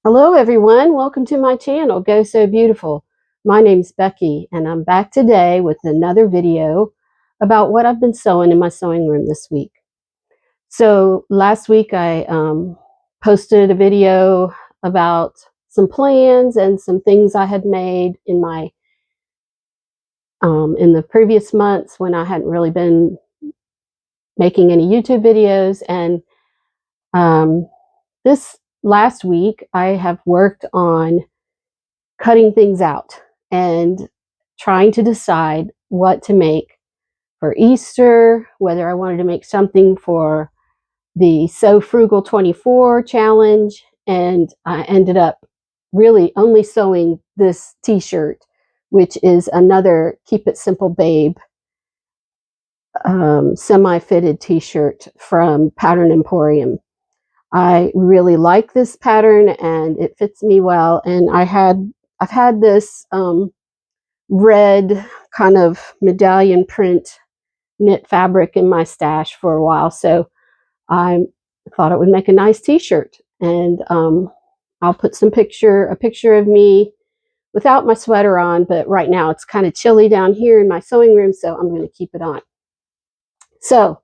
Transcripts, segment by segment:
Hello everyone, welcome to my channel, Go So Beautiful. My name's Becky and I'm back today with another video about what I've been sewing in my sewing room this week. So last week I posted a video about some plans and some things I had made in my in the previous months when I hadn't really been making any YouTube videos, and this last week I have worked on cutting things out and trying to decide what to make for Easter, whether I wanted to make something for the So Frugal 24 challenge, and I ended up really only sewing this t-shirt, which is another Keep It Simple Babe semi-fitted t-shirt from Pattern Emporium. I really like this pattern and it fits me well, and I've had this red kind of medallion print knit fabric in my stash for a while, so I thought it would make a nice t-shirt. And I'll put a picture of me without my sweater on, but right now it's kind of chilly down here in my sewing room, so I'm going to keep it on. So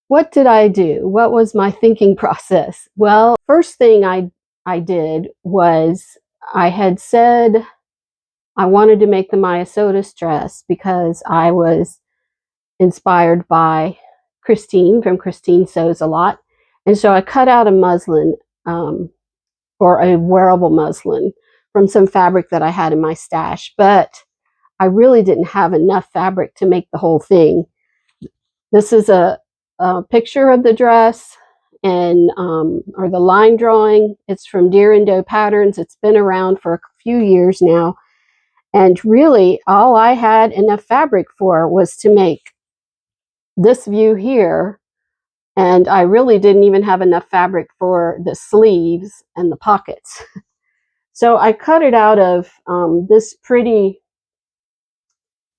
what did I do? What was my thinking process? Well, first thing I did was I had said I wanted to make the Maya Sodas dress because I was inspired by Christine from Christine Sews a Lot. And so I cut out a muslin or a wearable muslin from some fabric that I had in my stash, but I really didn't have enough fabric to make the whole thing. This is a picture of the dress and or the line drawing. It's from Deer and Doe Patterns. It's been around for a few years now. And really, all I had enough fabric for was to make this view here. And I really didn't even have enough fabric for the sleeves and the pockets. So I cut it out of this pretty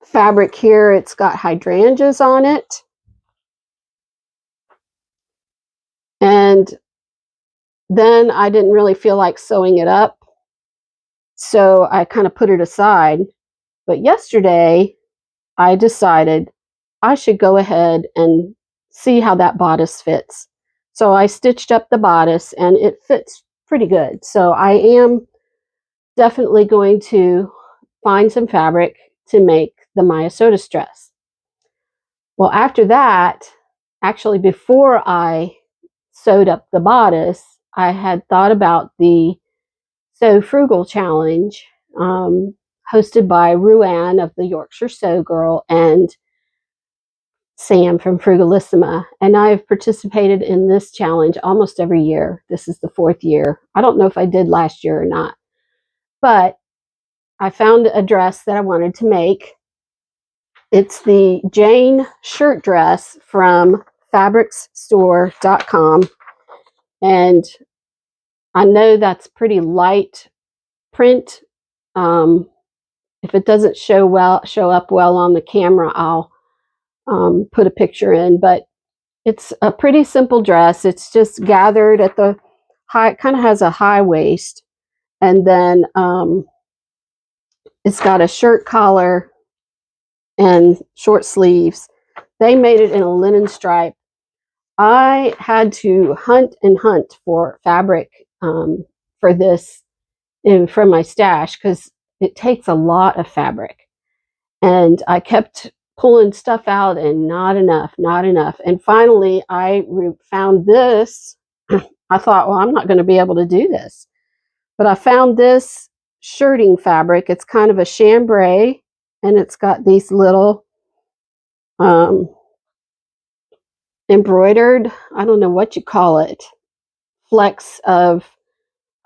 fabric here. It's got hydrangeas on it. And then I didn't really feel like sewing it up, so I kind of put it aside. But yesterday, I decided I should go ahead and see how that bodice fits. So I stitched up the bodice and it fits pretty good. So I am definitely going to find some fabric to make the Maya Sodas dress. Well, after that, actually before I sewed up the bodice, I had thought about the So Frugal challenge hosted by Ruanne of the Yorkshire Sew Girl and Sam from Frugalissima, and I've participated in this challenge almost every year. This is the 4th year. I don't know if I did last year or not, but I found a dress that I wanted to make. It's the Jane shirt dress from fabricsstore.com, and I know that's pretty light print. If it doesn't show up well on the camera, I'll put a picture in, but it's a pretty simple dress. It's just gathered at the high, kind of has a high waist, and then it's got a shirt collar and short sleeves. They made it in a linen stripe. I had to hunt and hunt for fabric for this from my stash because it takes a lot of fabric, and I kept pulling stuff out and not enough. And finally I found this. I thought, well, I'm not going to be able to do this, but I found this shirting fabric. It's kind of a chambray, and it's got these little embroidered, I don't know what you call it, flecks of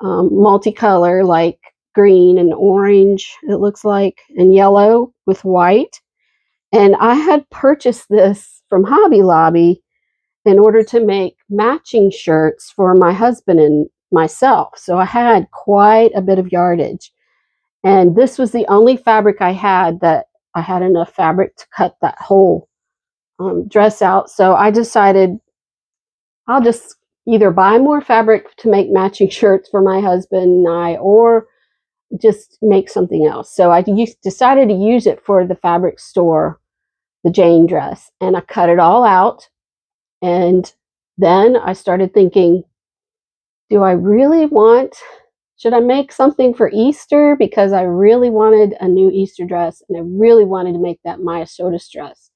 multicolor, like green and orange, it looks like, and yellow with white. And I had purchased this from Hobby Lobby in order to make matching shirts for my husband and myself. So I had quite a bit of yardage. And this was the only fabric I had that I had enough fabric to cut that whole dress out. So I decided I'll just either buy more fabric to make matching shirts for my husband and I, or just make something else. So I decided to use it for the fabric store, the Jane dress, and I cut it all out. And then I started thinking, do I really should I make something for Easter? Because I really wanted a new Easter dress, and I really wanted to make that Maya Sotis dress.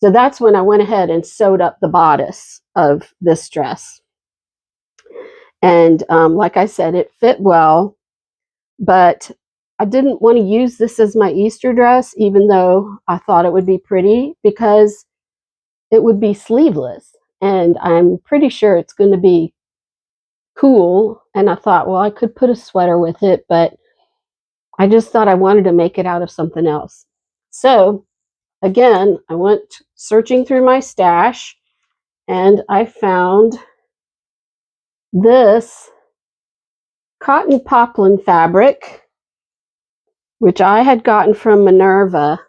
So that's when I went ahead and sewed up the bodice of this dress. And like I said, it fit well, but I didn't want to use this as my Easter dress, even though I thought it would be pretty, because it would be sleeveless. And I'm pretty sure it's going to be cool. And I thought, well, I could put a sweater with it, but I just thought I wanted to make it out of something else. So again, I went searching through my stash, and I found this cotton poplin fabric, which I had gotten from Minerva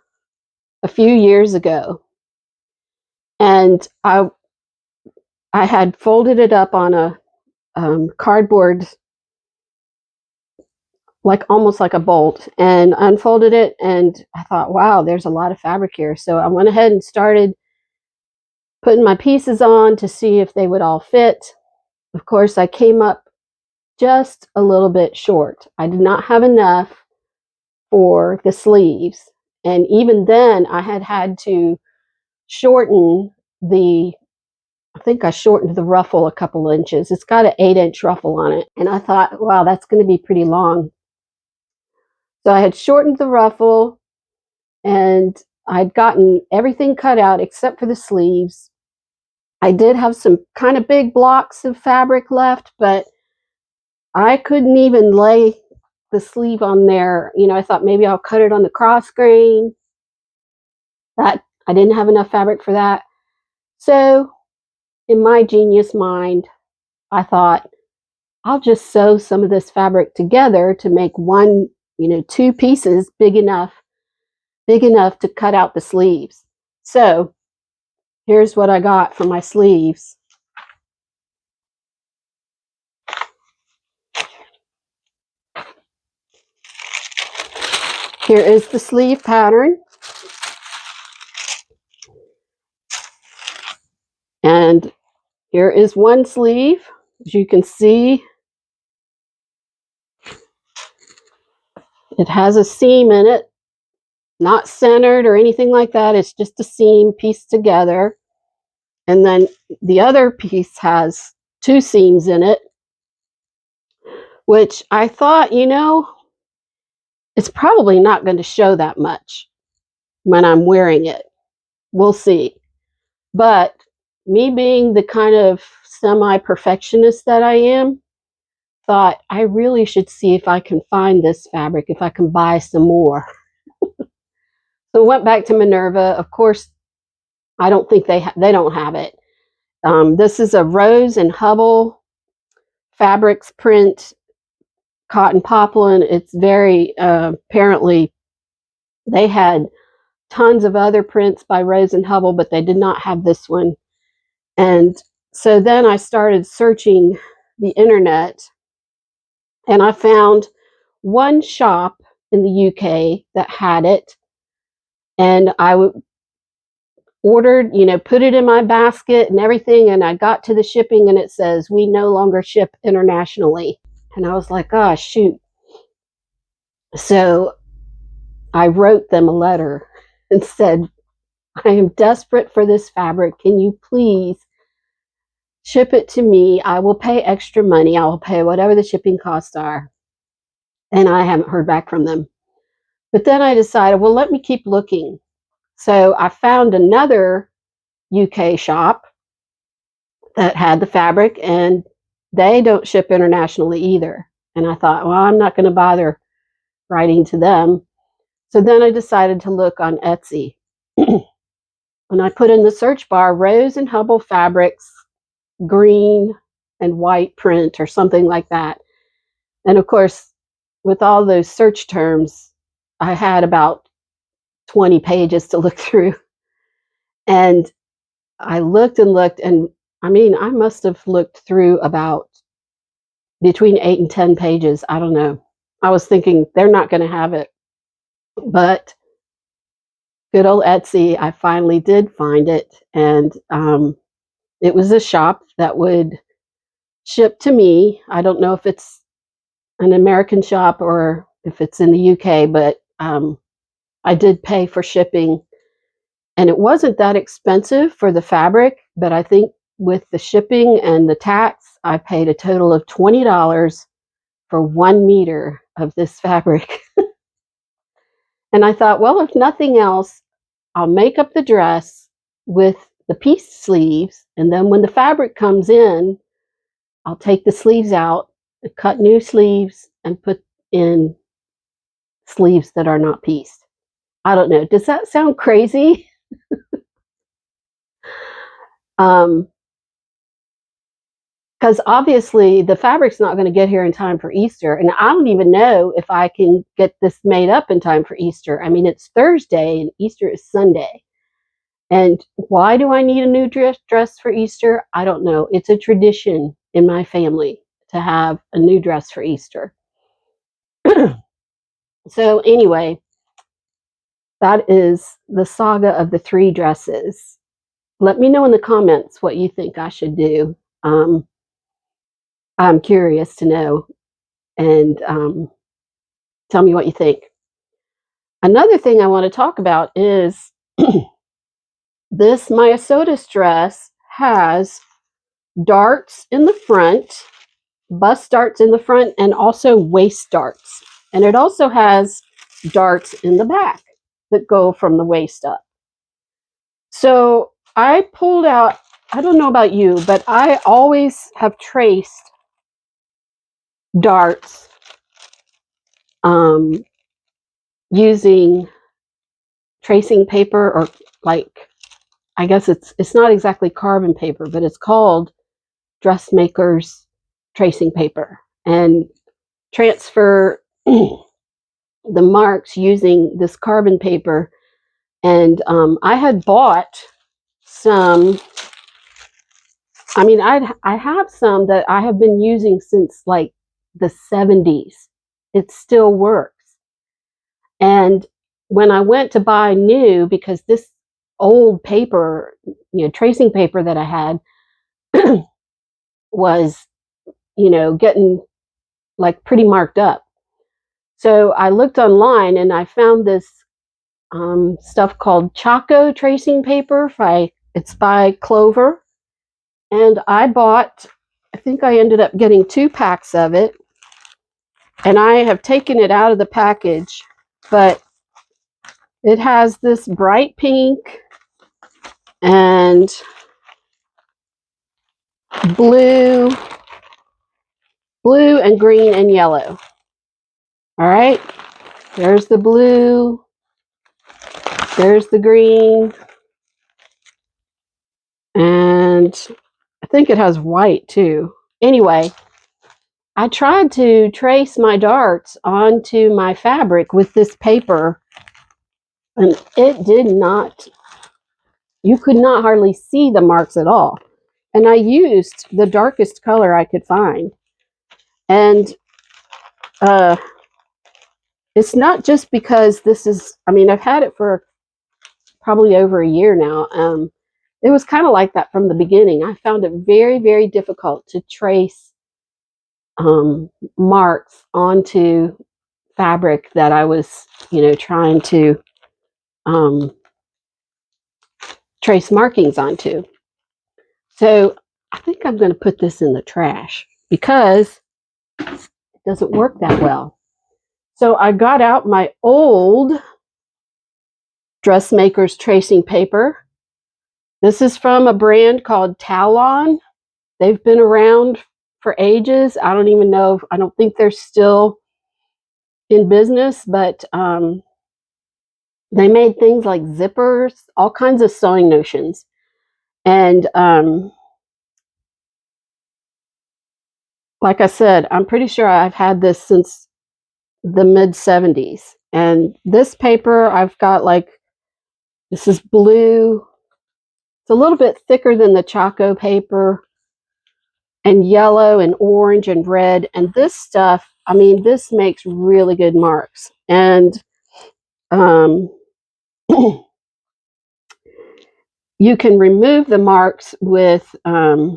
a few years ago. And I had folded it up on a cardboard, like almost like a bolt, and unfolded it, and I thought, wow, there's a lot of fabric here. So I went ahead and started putting my pieces on to see if they would all fit. Of course, I came up just a little bit short. I did not have enough for the sleeves, and even then I had to shorten I think I shortened the ruffle a couple inches. It's got an 8-inch ruffle on it, and I thought, wow, that's going to be pretty long. So I had shortened the ruffle, and I'd gotten everything cut out except for the sleeves. I did have some kind of big blocks of fabric left, but I couldn't even lay the sleeve on there. I thought maybe I'll cut it on the cross grain. That I didn't have enough fabric for that. So in my genius mind, I thought, I'll just sew some of this fabric together to make one, 2 pieces big enough to cut out the sleeves. So here's what I got for my sleeves. Here is the sleeve pattern. And here is one sleeve. As you can see, it has a seam in it, not centered or anything like that. It's just a seam pieced together. And then the other piece has 2 seams in it, which I thought, it's probably not going to show that much when I'm wearing it. We'll see. But me being the kind of semi-perfectionist that I am, thought I really should see if I can find this fabric, if I can buy some more. So I went back to Minerva. Of course, I don't think they don't have it. This is a Rose and Hubble fabrics print cotton poplin. It's very apparently they had tons of other prints by Rose and Hubble, but they did not have this one. And so then I started searching the internet, and I found one shop in the UK that had it, and I ordered, put it in my basket and everything, and I got to the shipping and it says, we no longer ship internationally. And I was like, oh, shoot. So I wrote them a letter and said, I am desperate for this fabric. Can you please ship it to me? I will pay extra money. I will pay whatever the shipping costs are. And I haven't heard back from them. But then I decided, well, let me keep looking. So I found another UK shop that had the fabric, and they don't ship internationally either. And I thought, well, I'm not going to bother writing to them. So then I decided to look on Etsy. And I put in the search bar Rose and Hubble fabrics, green and white print or something like that. And of course, with all those search terms, I had about 20 pages to look through. And I looked and looked, and I mean, I must have looked through about between 8 and 10 pages. I don't know. I was thinking they're not going to have it. But good old Etsy, I finally did find it. And it was a shop that would ship to me. I don't know if it's an American shop or if it's in the UK, but I did pay for shipping. And it wasn't that expensive for the fabric, but I think with the shipping and the tax, I paid a total of $20 for 1 meter of this fabric. And I thought, well, if nothing else, I'll make up the dress with the piece sleeves. And then when the fabric comes in, I'll take the sleeves out, cut new sleeves, and put in sleeves that are not pieced. I don't know. Does that sound crazy? Because obviously the fabric's not going to get here in time for Easter. And I don't even know if I can get this made up in time for Easter. I mean, it's Thursday and Easter is Sunday. And why do I need a new dress for Easter? I don't know. It's a tradition in my family to have a new dress for Easter. So anyway, that is the saga of the 3 dresses. Let me know in the comments what you think I should do. I'm curious to know, and tell me what you think. Another thing I want to talk about is this Myosotis dress has darts in the front, bust darts in the front, and also waist darts. And it also has darts in the back that go from the waist up. So I pulled out, I don't know about you, but I always have traced darts using tracing paper, or like, I guess it's not exactly carbon paper, but it's called dressmaker's tracing paper, and transfer the marks using this carbon paper. And I had bought some, I mean, I have some that I have been using since like the 70s. It still works. And when I went to buy new, because this old paper, tracing paper that I had was, getting like pretty marked up. So I looked online and I found this stuff called Choco tracing paper. It's by Clover. And I think I ended up getting 2 packs of it. And I have taken it out of the package, but it has this bright pink and blue and green and yellow. All right, there's the blue, there's the green, and I think it has white too. Anyway, I tried to trace my darts onto my fabric with this paper, and it did not, you could not hardly see the marks at all. And I used the darkest color I could find. And it's not just because this is, I mean, I've had it for probably over a year now. It was kind of like that from the beginning. I found it very, very difficult to trace marks onto fabric that I was, trying to trace markings onto. So I think I'm going to put this in the trash because it doesn't work that well. So I got out my old dressmaker's tracing paper. This is from a brand called Talon. They've been around for ages. I don't even know, I don't think they're still in business, but they made things like zippers, all kinds of sewing notions. And like I said, I'm pretty sure I've had this since the mid-70s. And this paper, I've got like, this is blue, It's a little bit thicker than the Choco paper, and yellow and orange and red. And this stuff, I mean, this makes really good marks. And you can remove the marks with, I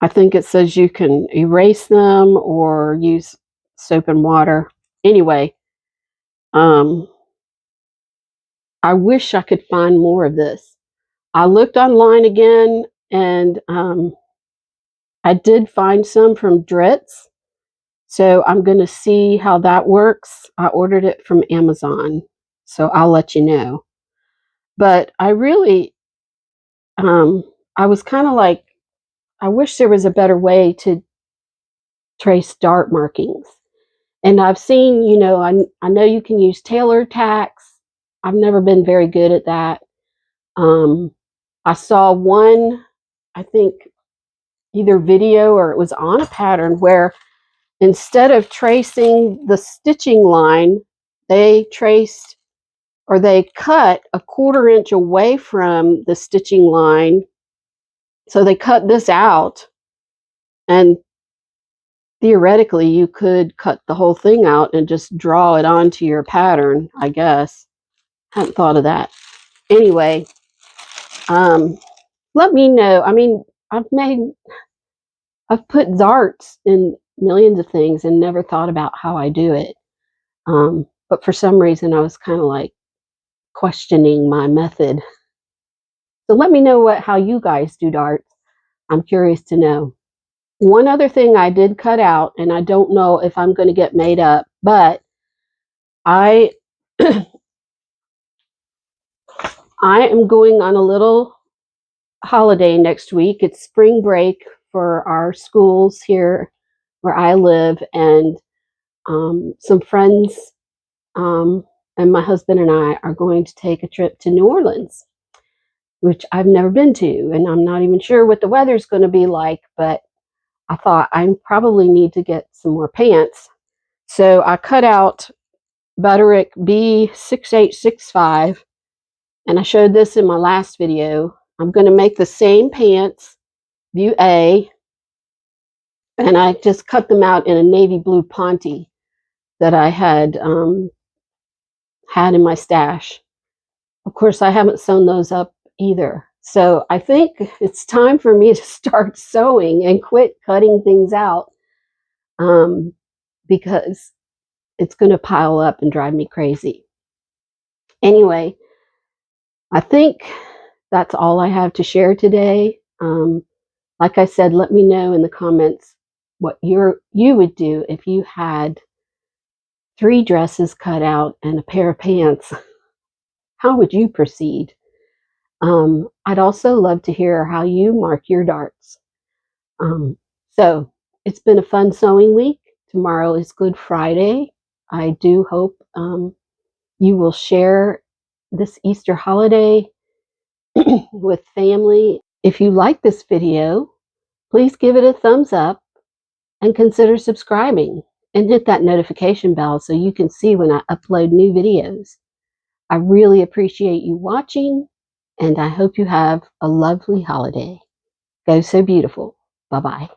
think it says you can erase them or use soap and water. Anyway, I wish I could find more of this. I looked online again, and I did find some from Dritz. So I'm going to see how that works. I ordered it from Amazon, so I'll let you know. But I really, I was kind of like, I wish there was a better way to trace dart markings. And I've seen, I know you can use Taylor tacks. I've never been very good at that. I saw one, I think either video or it was on a pattern where instead of tracing the stitching line, they traced or they cut a 1/4 inch away from the stitching line. So they cut this out, and theoretically you could cut the whole thing out and just draw it onto your pattern, I guess. Hadn't thought of that. Anyway, let me know. I mean, I've put darts in millions of things and never thought about how I do it. But for some reason I was kind of like questioning my method. So let me know how you guys do darts. I'm curious to know. One other thing I did cut out, and I don't know if I'm going to get made up, but I I am going on a little holiday next week. It's spring break for our schools here where I live, and some friends and my husband and I are going to take a trip to New Orleans, which I've never been to, and I'm not even sure what the weather's going to be like, but I thought I probably need to get some more pants. So I cut out Butterick B6865, and I showed this in my last video. I'm going to make the same pants, view A, and I just cut them out in a navy blue Ponte that I had in my stash. Of course, I haven't sewn those up either. So I think it's time for me to start sewing and quit cutting things out, because it's going to pile up and drive me crazy. Anyway, I think that's all I have to share today. Like I said, let me know in the comments what you would do if you had 3 dresses cut out and a pair of pants. How would you proceed? I'd also love to hear how you mark your darts. So it's been a fun sewing week. Tomorrow is Good Friday. I do hope you will share this Easter holiday with family. If you like this video, please give it a thumbs up and consider subscribing and hit that notification bell so you can see when I upload new videos. I really appreciate you watching, and I hope you have a lovely holiday. Go so beautiful. Bye-bye.